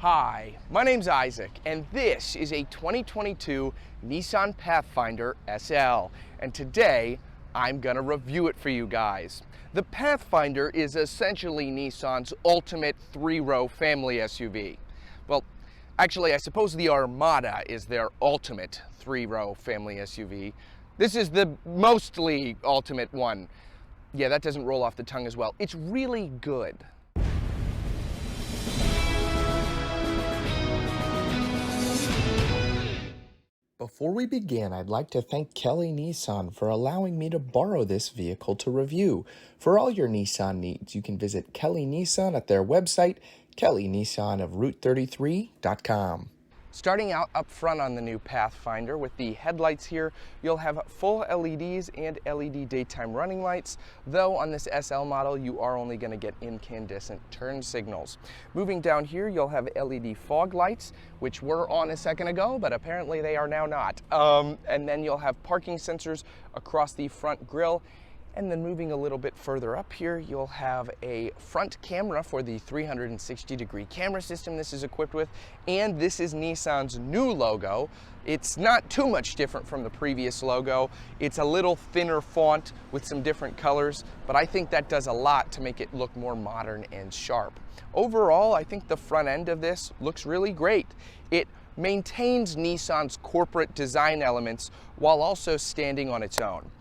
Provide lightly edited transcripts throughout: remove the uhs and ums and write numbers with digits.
Hi, my name's Isaac, and this is a 2022 Nissan Pathfinder SL. And today, I'm gonna review it for you guys. The Pathfinder is essentially Nissan's ultimate three-row family SUV. Well, actually, I suppose the Armada is their ultimate three-row family SUV. This is the mostly ultimate one. Yeah, that doesn't roll off the tongue as well. It's really good. Before we begin, I'd like to thank Kelly Nissan for allowing me to borrow this vehicle to review. For all your Nissan needs, you can visit Kelly Nissan at their website, kellynissan of route33.com. Starting out up front on the new Pathfinder with the headlights here, you'll have full LEDs and LED daytime running lights, though on this SL model you are only going to get incandescent turn signals. Moving down here, you'll have LED fog lights, which were on a second ago, but apparently they are now not. And then you'll have parking sensors across the front grille. And then moving a little bit further up here, you'll have a front camera for the 360-degree camera system this is equipped with, and this is Nissan's new logo. It's not too much different from the previous logo. It's a little thinner font with some different colors, but I think that does a lot to make it look more modern and sharp. Overall, I think the front end of this looks really great. It maintains Nissan's corporate design elements while also standing on its own.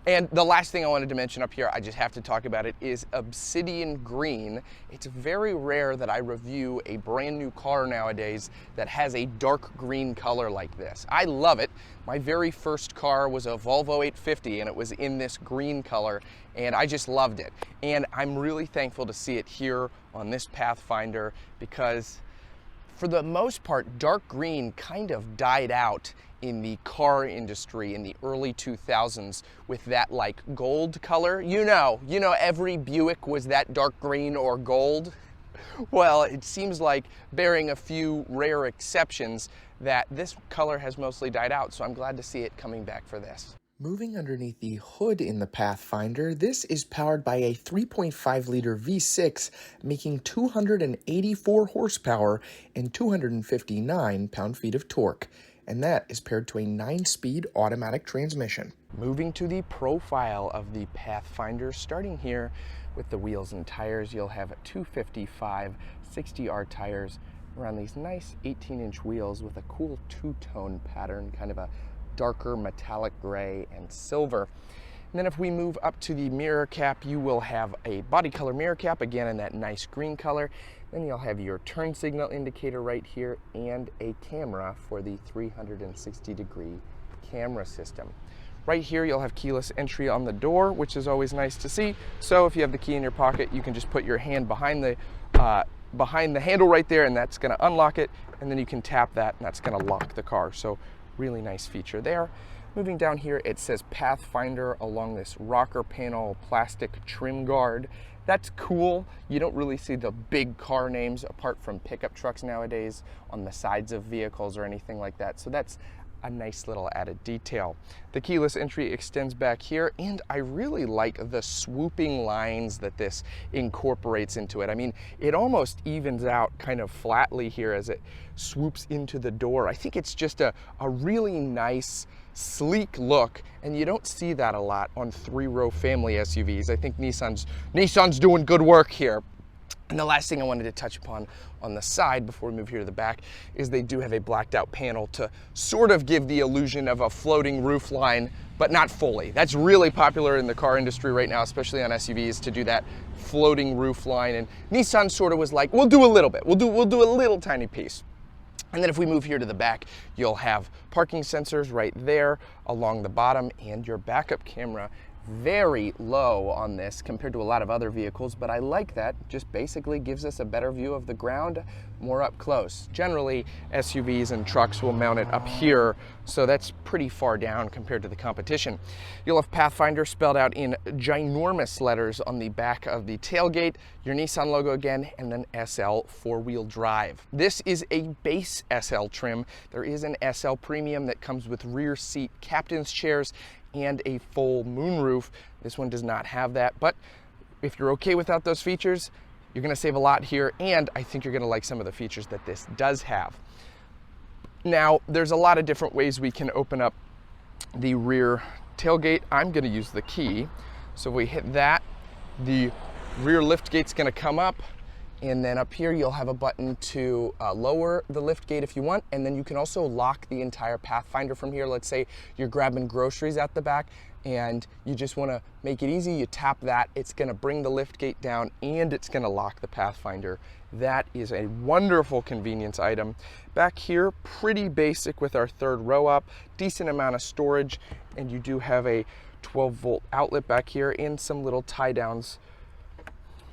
And the last thing I wanted to mention up here, I just have to talk about it, is Obsidian Green. It's very rare that I review a brand new car nowadays that has a dark green color like this. I love it. My very first car was a Volvo 850 and it was in this green color and I just loved it. And I'm really thankful to see it here on this Pathfinder because for the most part, dark green kind of died out in the car industry in the early 2000s with that like gold color. You know, every Buick was that dark green or gold. Well, it seems like, bearing a few rare exceptions, that this color has mostly died out, so I'm glad to see it coming back for this. Moving underneath the hood in the Pathfinder, this is powered by a 3.5-liter V6, making 284 horsepower and 259 pound-feet of torque. And that is paired to a 9-speed automatic transmission. Moving to the profile of the Pathfinder, starting here with the wheels and tires, you'll have 255 60R tires around these nice 18-inch wheels with a cool two-tone pattern, kind of a darker metallic gray and silver. And then if we move up to the mirror cap, you will have a body color mirror cap, again in that nice green color. Then you'll have your turn signal indicator right here and a camera for the 360-degree camera system. Right here you'll have keyless entry on the door, which is always nice to see. So if you have the key in your pocket, you can just put your hand behind the handle right there and that's going to unlock it. And then you can tap that and that's going to lock the car. So really nice feature there. Moving down here, it says Pathfinder along this rocker panel plastic trim guard. That's cool. You don't really see the big car names apart from pickup trucks nowadays on the sides of vehicles or anything like that. So that's a nice little added detail. The keyless entry extends back here, and I really like the swooping lines that this incorporates into it. I mean, it almost evens out kind of flatly here as it swoops into the door. I think it's just a really nice, sleek look, and you don't see that a lot on three-row family SUVs. I think Nissan's doing good work here. And the last thing I wanted to touch upon on the side before we move here to the back is they do have a blacked out panel to sort of give the illusion of a floating roof line, but not fully. That's really popular in the car industry right now, especially on SUVs, to do that floating roof line. And Nissan sort of was like, we'll do a little bit. We'll do a little tiny piece. And then if we move here to the back, you'll have parking sensors right there along the bottom and your backup camera. Very low on this compared to a lot of other vehicles, but I like that. Just basically gives us a better view of the ground more up close. Generally, SUVs and trucks will mount it up here, so that's pretty far down compared to the competition. You'll have Pathfinder spelled out in ginormous letters on the back of the tailgate, your Nissan logo again, and then SL four-wheel drive. This is a base SL trim. There is an SL Premium that comes with rear seat captain's chairs and a full moonroof. This one does not have that, but if you're okay without those features, You're gonna save a lot here, and I think you're gonna like some of the features that this does have. Now, there's a lot of different ways we can open up the rear tailgate. I'm gonna use the key. So if we hit that, the rear lift gate's gonna come up, and then up here you'll have a button to lower the lift gate if you want, and then you can also lock the entire Pathfinder from here. Let's say you're grabbing groceries at the back and you just wanna make it easy, you tap that, it's gonna bring the lift gate down and it's gonna lock the Pathfinder. That is a wonderful convenience item. Back here, pretty basic with our third row up, decent amount of storage, and you do have a 12-volt outlet back here and some little tie downs.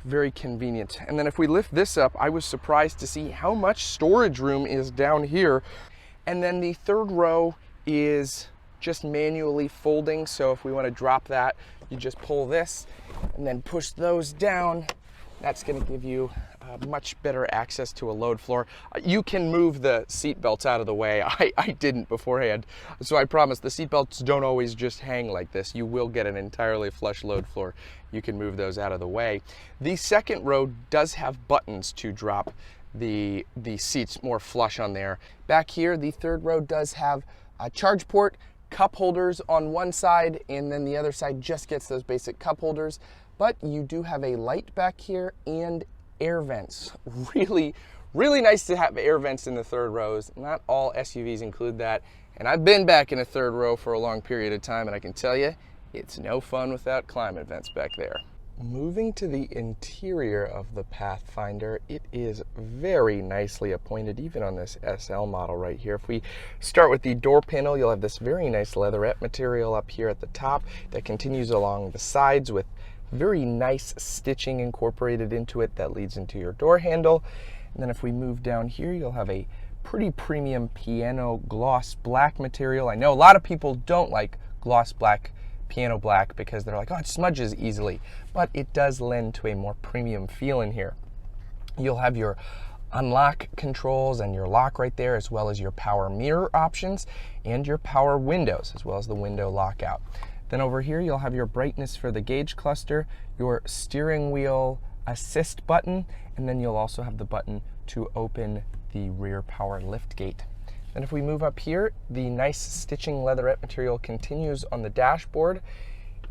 Very convenient. And then if we lift this up, I was surprised to see how much storage room is down here. And then the third row is just manually folding. So if we want to drop that, you just pull this and then push those down. That's going to give you much better access to a load floor. You can move the seat belts out of the way. I didn't beforehand, so I promise the seat belts don't always just hang like this. You will get an entirely flush load floor. You can move those out of the way. The second row does have buttons to drop the seats more flush on there. Back here, the third row does have a charge port, cup holders on one side, and then the other side just gets those basic cup holders. But you do have a light back here and air vents. Really, really nice to have air vents in the third rows. Not all SUVs include that. And I've been back in a third row for a long period of time, and I can tell you, it's no fun without climate vents back there. Moving to the interior of the Pathfinder, it is very nicely appointed, even on this SL model right here. If we start with the door panel, you'll have this very nice leatherette material up here at the top that continues along the sides with very nice stitching incorporated into it that leads into your door handle. And then if we move down here, you'll have a pretty premium piano gloss black material. I know a lot of people don't like gloss black, piano black, because they're like, oh, it smudges easily, but it does lend to a more premium feel in here. You'll have your unlock controls and your lock right there, as well as your power mirror options and your power windows, as well as the window lockout. Then over here, you'll have your brightness for the gauge cluster, your steering wheel assist button, and then you'll also have the button to open the rear power lift gate. And if we move up here, the nice stitching leatherette material continues on the dashboard.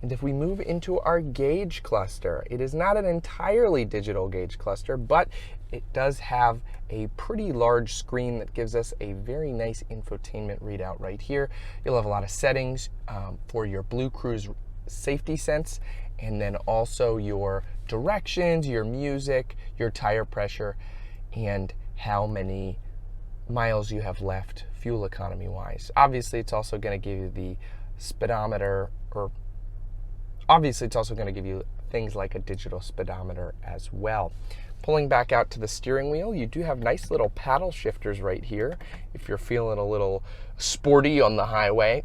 And if we move into our gauge cluster, it is not an entirely digital gauge cluster, but it does have a pretty large screen that gives us a very nice infotainment readout right here. You'll have a lot of settings for your Blue Cruise safety sense, and then also your directions, your music, your tire pressure, and how many miles you have left fuel economy wise. Obviously, it's also going to give you the speedometer, or obviously it's also going to give you things like a digital speedometer as well. Pulling back out to the steering wheel, you do have nice little paddle shifters right here if you're feeling a little sporty on the highway.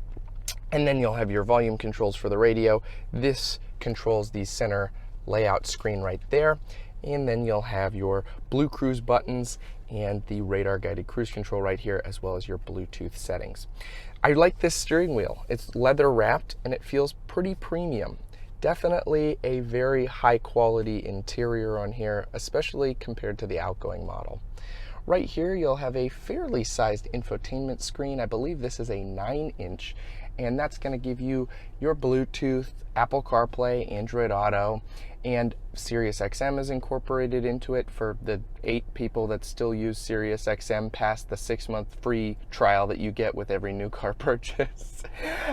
And then you'll have your volume controls for the radio. This controls the center layout screen right there. And then you'll have your Blue Cruise buttons and the radar guided cruise control right here, as well as your Bluetooth settings. I like this steering wheel. It's leather wrapped and it feels pretty premium. Definitely a very high quality interior on here, especially compared to the outgoing model. Right here, you'll have a fairly sized infotainment screen. I believe this is a 9-inch, and that's going to give you your Bluetooth, Apple CarPlay, Android Auto, and Sirius XM is incorporated into it for the 8 people that still use Sirius XM past the 6-month free trial that you get with every new car purchase.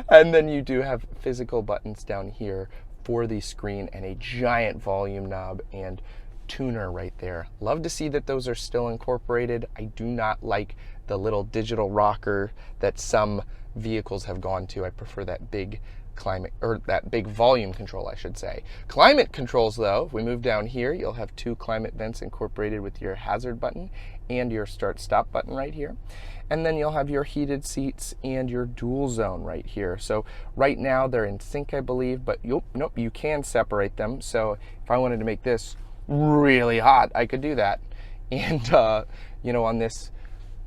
And then you do have physical buttons down here for the screen and a giant volume knob and tuner right there. Love to see that those are still incorporated. I do not like the little digital rocker that some vehicles have gone to. I prefer that big climate, or that big volume control, I should say. Climate controls though, if we move down here, you'll have 2 climate vents incorporated with your hazard button and your start stop button right here. And then you'll have your heated seats and your dual zone right here. So right now they're in sync, I believe, but nope, you can separate them. So if I wanted to make this really hot, I could do that. And you know, on this,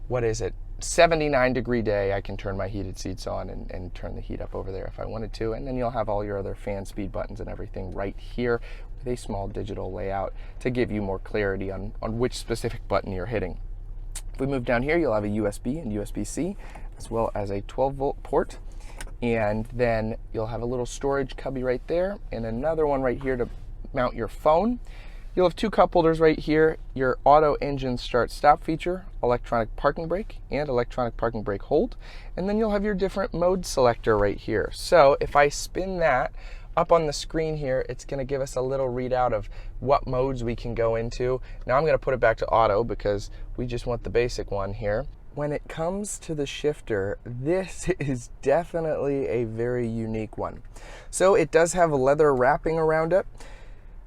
what is it, 79-degree day, I can turn my heated seats on and turn the heat up over there if I wanted to. And then you'll have all your other fan speed buttons and everything right here with a small digital layout to give you more clarity on which specific button you're hitting. If we move down here, you'll have a USB and USB-C, as well as a 12-volt port. And then you'll have a little storage cubby right there, and another one right here to mount your phone. You'll have two cup holders right here, your auto engine start stop feature, electronic parking brake, and electronic parking brake hold. And then you'll have your different mode selector right here. So if I spin that up on the screen here, it's going to give us a little readout of what modes we can go into. Now I'm going to put it back to auto because we just want the basic one here. When it comes to the shifter, this is definitely a very unique one. So it does have leather wrapping around it.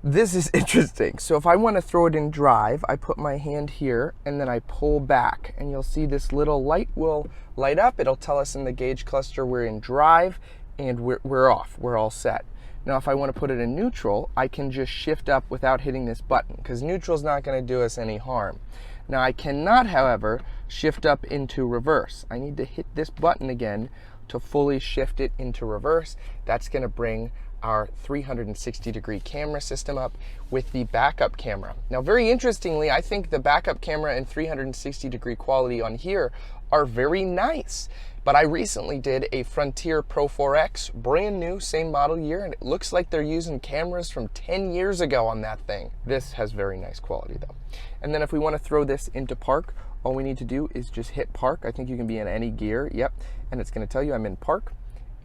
This is interesting. So if I want to throw it in drive, I put my hand here and then I pull back, and you'll see this little light will light up. It'll tell us in the gauge cluster we're in drive and we're off. We're all set. Now if I want to put it in neutral, I can just shift up without hitting this button because neutral is not going to do us any harm. Now I cannot, however, shift up into reverse. I need to hit this button again to fully shift it into reverse. That's going to bring our 360-degree camera system up with the backup camera. Now very interestingly, I think the backup camera and 360-degree quality on here are very nice. But I recently did a Frontier Pro 4X, brand new, same model year, and it looks like they're using cameras from 10 years ago on that thing. This has very nice quality though. And then if we want to throw this into park, all we need to do is just hit park. I think you can be in any gear, yep, and it's going to tell you I'm in park,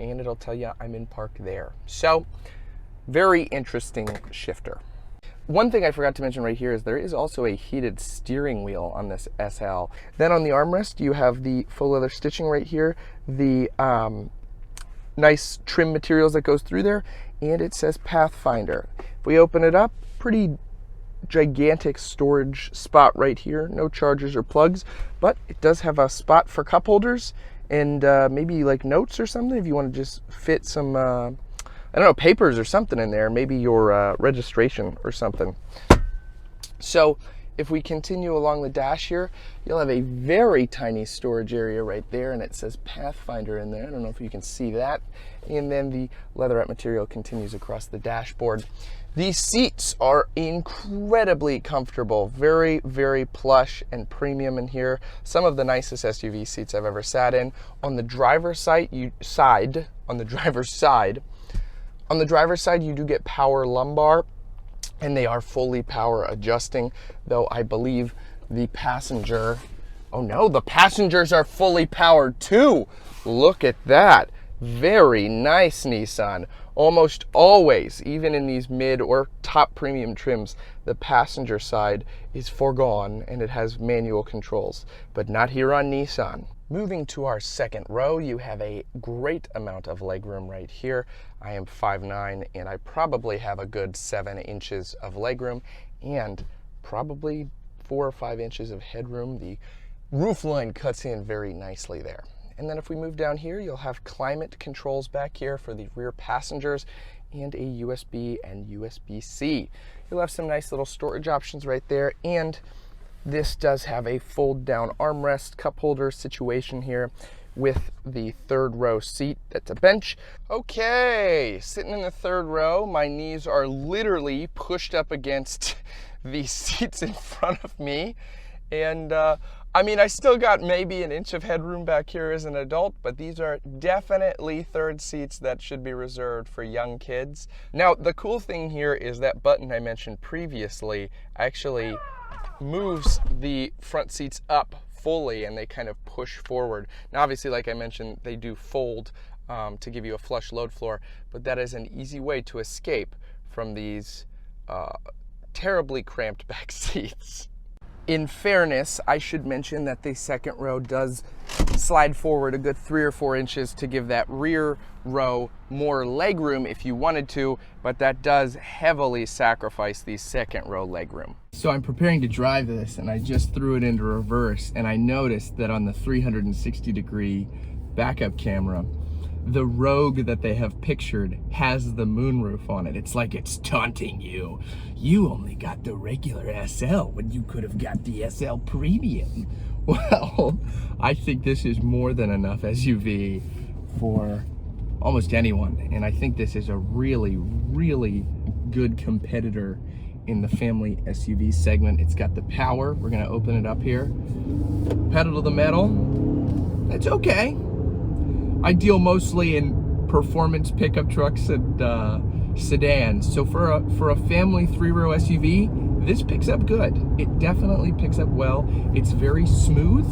and it'll tell you I'm in park there. So, very interesting shifter. One thing I forgot to mention right here is there is also a heated steering wheel on this SL. Then on the armrest, you have the faux leather stitching right here, the nice trim materials that goes through there, and it says Pathfinder. If we open it up, pretty gigantic storage spot right here. No chargers or plugs, but it does have a spot for cup holders and maybe like notes or something if you want to just fit some I don't know, papers or something in there, maybe your registration or something. So if we continue along the dash here, you'll have a very tiny storage area right there, and it says Pathfinder in there. I don't know if you can see that. And then the leatherette material continues across the dashboard. These seats are incredibly comfortable, very, very plush and premium in here. Some of the nicest SUV seats I've ever sat in. On the driver's side, you do get power lumbar, and they are fully power adjusting, though I believe the passenger, oh no, the passengers are fully powered too. Look at that. Very nice, Nissan. Almost always, even in these mid or top premium trims, the passenger side is foregone and it has manual controls, but not here on Nissan. Moving to our second row, you have a great amount of legroom right here. I am 5'9", and I probably have a good 7 inches of legroom and probably 4 or 5 inches of headroom. The roofline cuts in very nicely there. And then if we move down here, you'll have climate controls back here for the rear passengers and a USB and USB-C. You'll have some nice little storage options right there, and this does have a fold down armrest cup holder situation here with the third row seat. That's a bench. Okay, sitting in the third row, my knees are literally pushed up against the seats in front of me. And I mean, I still got maybe an inch of headroom back here as an adult, but these are definitely third seats that should be reserved for young kids. Now, the cool thing here is that button I mentioned previously actually moves the front seats up fully, and they kind of push forward. Now, obviously, like I mentioned, they do fold to give you a flush load floor, but that is an easy way to escape from these terribly cramped back seats. In fairness, I should mention that the second row does slide forward a good 3 or 4 inches to give that rear row more legroom if you wanted to, but that does heavily sacrifice the second row legroom. So I'm preparing to drive this, and I just threw it into reverse, and I noticed that on the 360-degree backup camera, the Rogue that they have pictured has the moonroof on it. It's like it's taunting you. You only got the regular SL when you could have got the SL Premium. Well, I think this is more than enough SUV for almost anyone. And I think this is a really, really good competitor in the family SUV segment. It's got the power. We're gonna open it up here. Pedal to the metal. It's okay. I deal mostly in performance pickup trucks and sedans. So for a family 3-row SUV, this picks up good. It definitely picks up well. It's very smooth,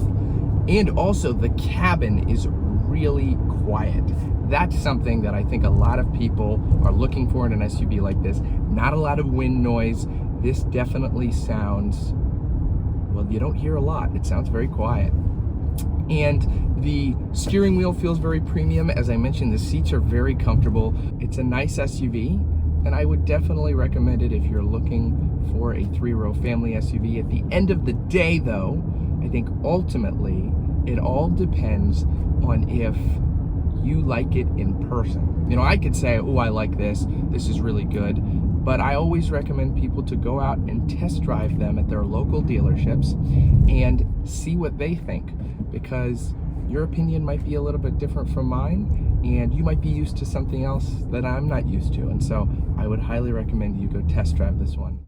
and also the cabin is really quiet. That's something that I think a lot of people are looking for in an SUV like this. Not a lot of wind noise. This definitely sounds, well, you don't hear a lot. It sounds very quiet. And the steering wheel feels very premium. As I mentioned, the seats are very comfortable. It's a nice SUV, and I would definitely recommend it if you're looking for a 3-row family SUV. At the end of the day, though, I think ultimately it all depends on if you like it in person. You know, I could say, oh, I like this is really good, but I always recommend people to go out and test drive them at their local dealerships and see what they think, because your opinion might be a little bit different from mine, and you might be used to something else that I'm not used to. And so I would highly recommend you go test drive this one.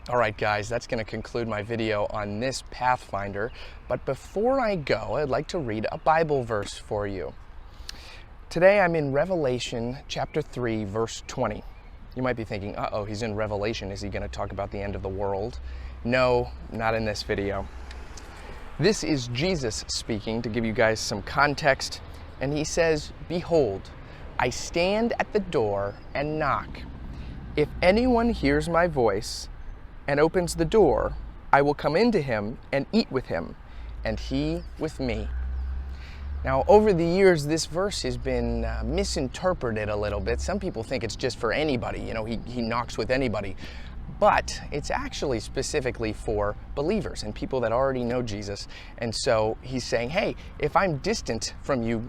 All right, guys, that's going to conclude my video on this Pathfinder. But before I go, I'd like to read a Bible verse for you. Today I'm in Revelation chapter 3, verse 20. You might be thinking, uh-oh, he's in Revelation. Is he going to talk about the end of the world? No, not in this video. This is Jesus speaking, to give you guys some context. And he says, "Behold, I stand at the door and knock. If anyone hears my voice and opens the door, I will come into him and eat with him, and he with me." Now, over the years, this verse has been misinterpreted a little bit. Some people think it's just for anybody. You know, he knocks with anybody. But it's actually specifically for believers and people that already know Jesus. And so he's saying, hey, if I'm distant from you,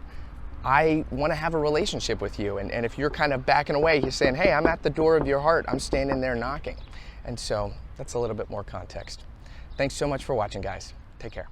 I want to have a relationship with you. And if you're kind of backing away, he's saying, hey, I'm at the door of your heart. I'm standing there knocking. And so that's a little bit more context. Thanks so much for watching, guys. Take care.